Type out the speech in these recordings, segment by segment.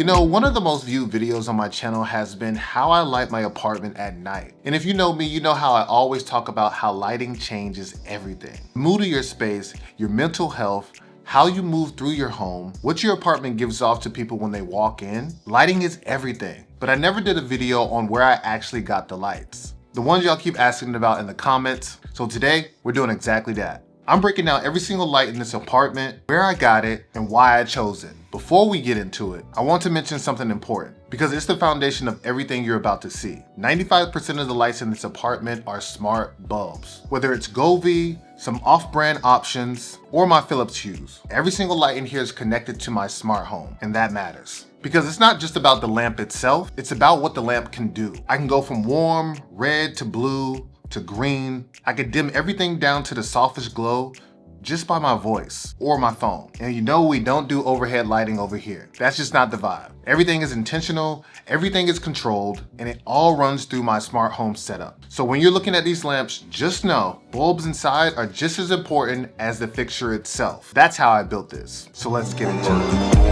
You know, one of the most viewed videos on my channel has been how I light my apartment at night. And if you know me, you know how I always talk about how lighting changes everything. The mood of your space, your mental health, how you move through your home, what your apartment gives off to people when they walk in. Lighting is everything. But I never did a video on where I actually got the lights. The ones y'all keep asking about in the comments. So today, we're doing exactly that. I'm breaking down every single light in this apartment, where I got it, and why I chose it. Before we get into it, I want to mention something important because it's the foundation of everything you're about to see. 95% of the lights in this apartment are smart bulbs. Whether it's Govee, some off-brand options, or my Philips hues. Every single light in here is connected to my smart home, and that matters. Because it's not just about the lamp itself, it's about what the lamp can do. I can go from warm, red to blue, to green. I can dim everything down to the softest glow just by my voice or my phone. And you know we don't do overhead lighting over here. That's just not the vibe. Everything is intentional, everything is controlled, and it all runs through my smart home setup. So when you're looking at these lamps, just know bulbs inside are just as important as the fixture itself. That's how I built this. So let's get into it.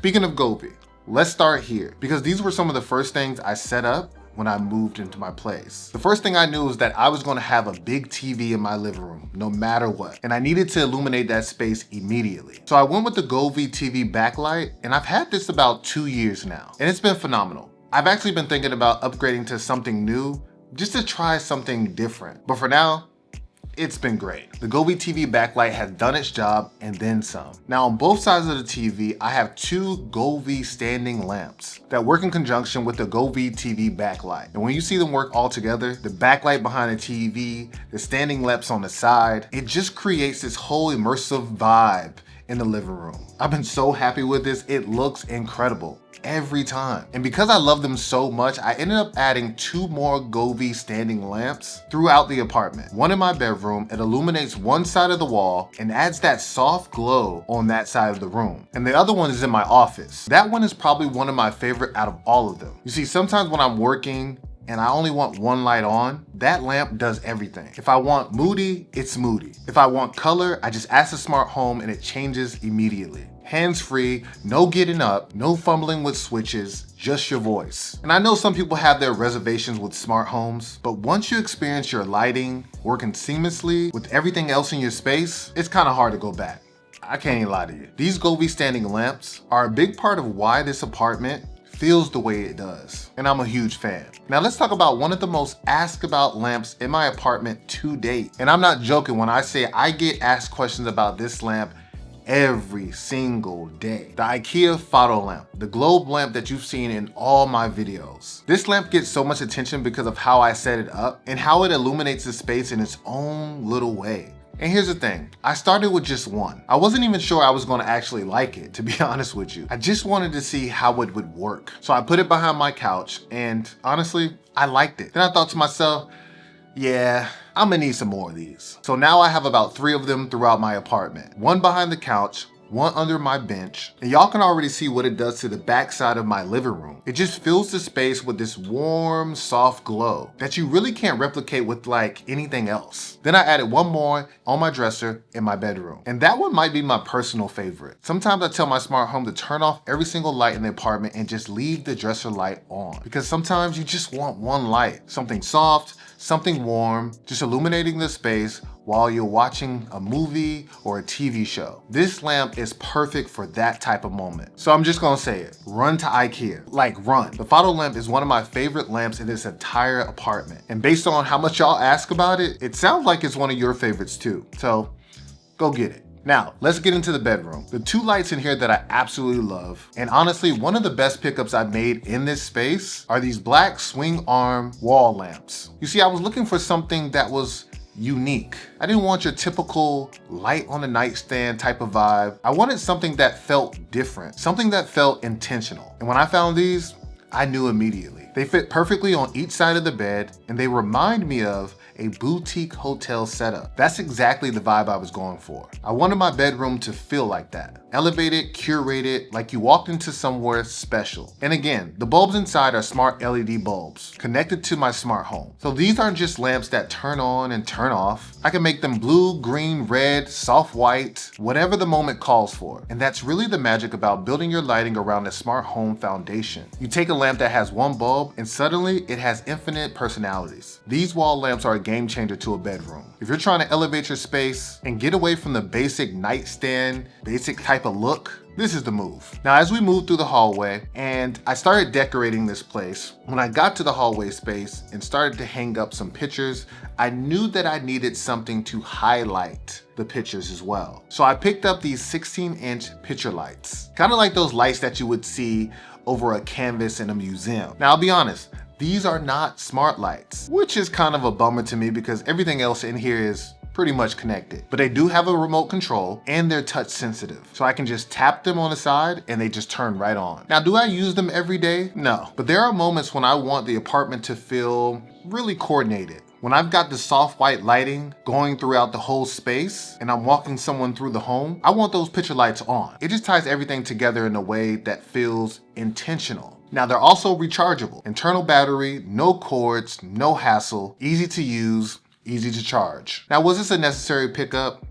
Speaking of Govee, let's start here because these were some of the first things I set up when I moved into my place. The first thing I knew was that I was going to have a big TV in my living room, no matter what, and I needed to illuminate that space immediately. So I went with the Govee TV backlight, and I've had this about 2 years now, and it's been phenomenal. I've actually been thinking about upgrading to something new just to try something different, but for now, it's been great. The Govee TV backlight has done its job and then some. Now on both sides of the TV, I have two Govee standing lamps that work in conjunction with the Govee TV backlight. And when you see them work all together, the backlight behind the TV, the standing lamps on the side, it just creates this whole immersive vibe in the living room. I've been so happy with this. It looks incredible every time. And because I love them so much, I ended up adding 2 more Govee standing lamps throughout the apartment. One in my bedroom, it illuminates one side of the wall and adds that soft glow on that side of the room. And the other one is in my office. That one is probably one of my favorite out of all of them. You see, sometimes when I'm working and I only want one light on, that lamp does everything. If I want moody, it's moody. If I want color, I just ask the smart home and it changes immediately. Hands-free, no getting up, no fumbling with switches, just your voice. And I know some people have their reservations with smart homes, but once you experience your lighting working seamlessly with everything else in your space, it's kind of hard to go back. I can't even lie to you. These Govee standing lamps are a big part of why this apartment feels the way it does, and I'm a huge fan. Now let's talk about one of the most asked about lamps in my apartment to date. And I'm not joking when I say I get asked questions about this lamp every single day. The IKEA FADO lamp, the globe lamp that you've seen in all my videos. This lamp gets so much attention because of how I set it up and how it illuminates the space in its own little way. And here's the thing, I started with just one. I wasn't even sure I was gonna actually like it, to be honest with you. I just wanted to see how it would work. So I put it behind my couch and honestly, I liked it. Then I thought to myself, yeah, I'm gonna need some more of these. So now I have about 3 of them throughout my apartment. One behind the couch, one under my bench, and y'all can already see what it does to the back side of my living room. It just fills the space with this warm, soft glow that you really can't replicate with like anything else. Then I added one more on my dresser in my bedroom. And that one might be my personal favorite. Sometimes I tell my smart home to turn off every single light in the apartment and just leave the dresser light on. Because sometimes you just want one light, something soft, something warm, just illuminating the space while you're watching a movie or a TV show. This lamp is perfect for that type of moment. So I'm just gonna say it, run to IKEA, like run. The FADO lamp is one of my favorite lamps in this entire apartment. And based on how much y'all ask about it, it sounds like it's one of your favorites too. So go get it. Now, let's get into the bedroom. The 2 lights in here that I absolutely love, and honestly, one of the best pickups I've made in this space are these black swing arm wall lamps. You see, I was looking for something that was unique. I didn't want your typical light on a nightstand type of vibe. I wanted something that felt different, something that felt intentional. And when I found these, I knew immediately. They fit perfectly on each side of the bed, and they remind me of a boutique hotel setup. That's exactly the vibe I was going for. I wanted my bedroom to feel like that. Elevated, curated, like you walked into somewhere special. And again, the bulbs inside are smart LED bulbs connected to my smart home. So these aren't just lamps that turn on and turn off. I can make them blue, green, red, soft white, whatever the moment calls for. And that's really the magic about building your lighting around a smart home foundation. You take a lamp that has one bulb and suddenly it has infinite personalities. These wall lamps are a game changer to a bedroom. If you're trying to elevate your space and get away from the basic nightstand, basic type of look, this is the move. Now, as we moved through the hallway and I started decorating this place, when I got to the hallway space and started to hang up some pictures, I knew that I needed something to highlight the pictures as well. So I picked up these 16-inch picture lights, kind of like those lights that you would see over a canvas in a museum. Now, I'll be honest, these are not smart lights, which is kind of a bummer to me because everything else in here is pretty much connected. But they do have a remote control and they're touch sensitive. So I can just tap them on the side and they just turn right on. Now, do I use them every day? No. But there are moments when I want the apartment to feel really coordinated. When I've got the soft white lighting going throughout the whole space and I'm walking someone through the home, I want those picture lights on. It just ties everything together in a way that feels intentional. Now, they're also rechargeable. Internal battery, no cords, no hassle, easy to use, easy to charge. Now, was this a necessary pickup?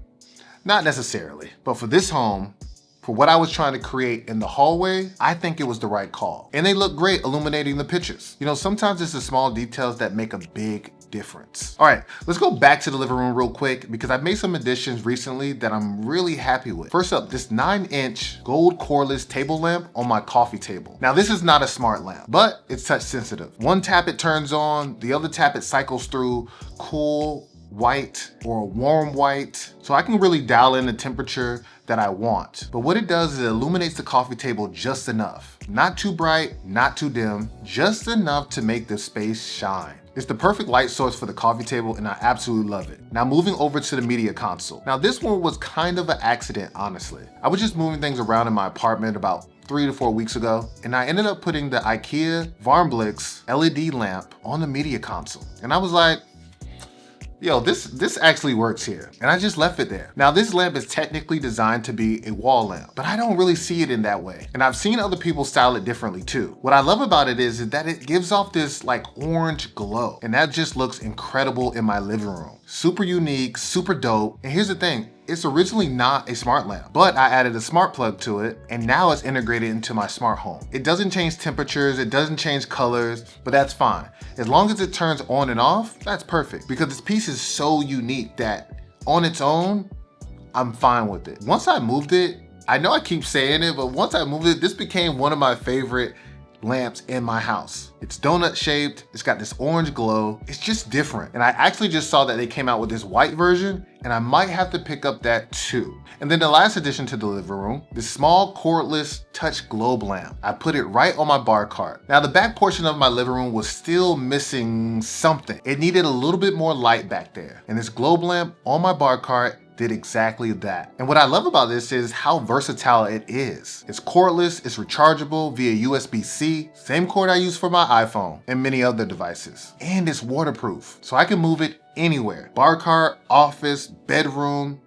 Not necessarily, but for this home, for what I was trying to create in the hallway, I think it was the right call. And they look great illuminating the pictures. You know, sometimes it's the small details that make a big difference. All right, let's go back to the living room real quick because I've made some additions recently that I'm really happy with. First up, this 9-inch gold cordless table lamp on my coffee table. Now, this is not a smart lamp, but it's touch sensitive. One tap it turns on, the other tap it cycles through cool white or a warm white. So I can really dial in the temperature that I want. But what it does is it illuminates the coffee table just enough. Not too bright, not too dim, just enough to make the space shine. It's the perfect light source for the coffee table and I absolutely love it. Now, moving over to the media console. Now, this one was kind of an accident, honestly. I was just moving things around in my apartment about 3 to 4 weeks ago, and I ended up putting the IKEA Varmblix LED lamp on the media console. And I was like, yo, this actually works here. And I just left it there. Now, this lamp is technically designed to be a wall lamp, but I don't really see it in that way. And I've seen other people style it differently too. What I love about it is that it gives off this like orange glow. And that just looks incredible in my living room. Super unique, super dope. And here's the thing, it's originally not a smart lamp, but I added a smart plug to it and now it's integrated into my smart home. It doesn't change temperatures, it doesn't change colors, but that's fine. As long as it turns on and off, that's perfect because this piece is so unique that on its own, I'm fine with it. Once I moved it, I know I keep saying it, but once I moved it, this became one of my favorite lamps in my house. It's donut shaped, it's got this orange glow, it's just different. And I actually just saw that they came out with this white version and I might have to pick up that too. And then the last addition to the living room, this small cordless touch globe lamp. I put it right on my bar cart. Now, the back portion of my living room was still missing something. It needed a little bit more light back there. And this globe lamp on my bar cart did exactly that. And what I love about this is how versatile it is. It's cordless, it's rechargeable via USB-C, same cord I use for my iPhone and many other devices. And it's waterproof, so I can move it anywhere. Bar cart, office, bedroom,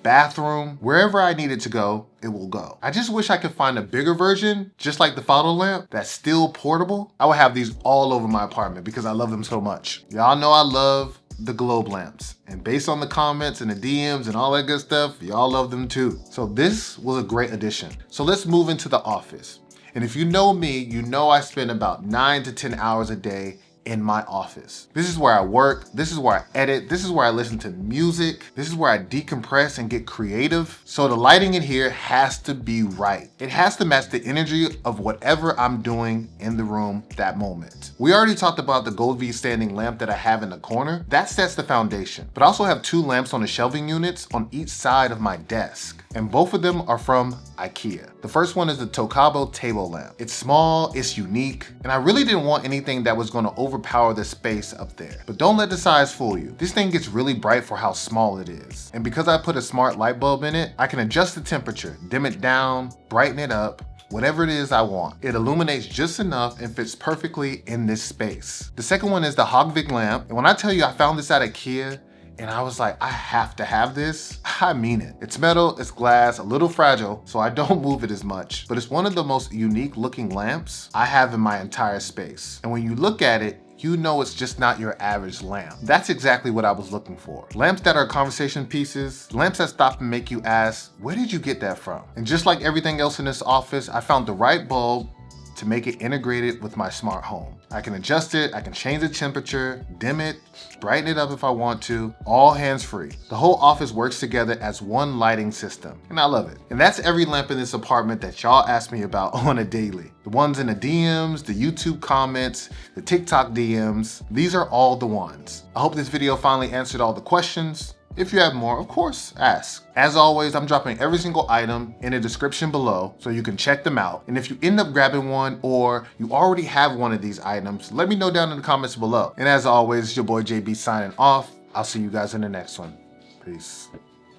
bathroom, wherever I need it to go, it will go. I just wish I could find a bigger version, just like the Fado lamp, that's still portable. I would have these all over my apartment because I love them so much. Y'all know I love the globe lamps, and based on the comments and the DMs and all that good stuff, y'all love them too. So this was a great addition. So let's move into the office. And if you know me, you know I spend about 9 to 10 hours a day in my office. This is where I work, this is where I edit, this is where I listen to music, this is where I decompress and get creative. So the lighting in here has to be right. It has to match the energy of whatever I'm doing in the room that moment. We already talked about the Govee standing lamp that I have in the corner. That sets the foundation, but I also have 2 lamps on the shelving units on each side of my desk. And both of them are from IKEA. The first one is the Tokabo table lamp. It's small, it's unique, and I really didn't want anything that was gonna overpower the space up there. But don't let the size fool you. This thing gets really bright for how small it is. And because I put a smart light bulb in it, I can adjust the temperature, dim it down, brighten it up, whatever it is I want. It illuminates just enough and fits perfectly in this space. The second one is the Govee lamp. And when I tell you I found this at IKEA, and I was like, I have to have this, I mean it. It's metal, it's glass, a little fragile, so I don't move it as much, but it's one of the most unique looking lamps I have in my entire space. And when you look at it, you know it's just not your average lamp. That's exactly what I was looking for. Lamps that are conversation pieces, lamps that stop and make you ask, where did you get that from? And just like everything else in this office, I found the right bulb to make it integrated with my smart home. I can adjust it, I can change the temperature, dim it, brighten it up if I want to, all hands-free. The whole office works together as one lighting system, and I love it. And that's every lamp in this apartment that y'all ask me about on a daily. The ones in the DMs, the YouTube comments, the TikTok DMs, these are all the ones. I hope this video finally answered all the questions. If you have more, of course, ask. As always, I'm dropping every single item in the description below so you can check them out. And if you end up grabbing one or you already have one of these items, let me know down in the comments below. And as always, it's your boy JB signing off. I'll see you guys in the next one. Peace.